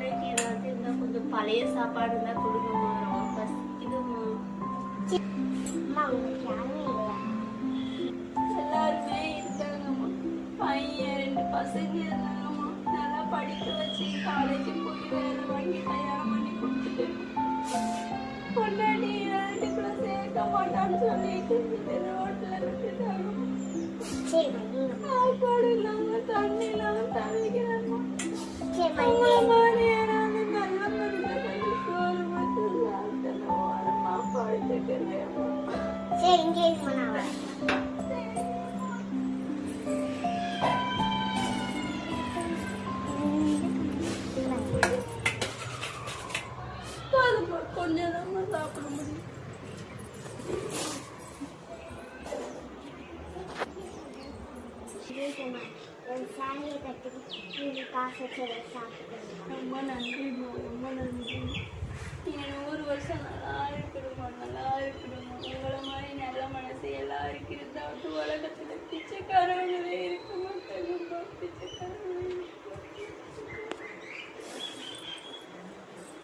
வரைக்கும் ஏதாவது இருந்தால் கொஞ்சம் பழைய சாப்பாடு இருந்தால் கொடுங்கம்மா, ரொம்ப பசிக்குதும்மா. எல்லாருமே இருக்காங்கம்மா, பையன் 2 பசங்க இருந்தாங்கம்மா, நல்லா படிக்க வச்சு காலேஜ் போய் வேலை வாங்கி கல்யாணம் பண்ணி கொடுத்துட்டு பொண்டாட்டி வீட்டுக்குள்ள சேர்க்க மாட்டான்னு சொல்லிட்டு ரோட்ல விட்டுட்டாங்க. சாப்பாடு இல்லாம தண்ணி இல்லாம தவிக்கிறாங்க. மாதிரி யாராவது நல்ல மனிதர்கள் சோறு மட்டும் சாப்பிட்டு ஓரமா படுத்துக்கிறேன். கொஞ்சம் தான் சாப்பிட முடியும். ரொம்ப நன்றிம்மா, ரொம்ப நன்றி. நீங்கள் 100 வருஷம் நல்லா இருக்கணுமா, நல்லா இருக்கணுமா. உங்களை மாதிரி நல்ல மனசு எல்லாருக்கும் இருந்தால்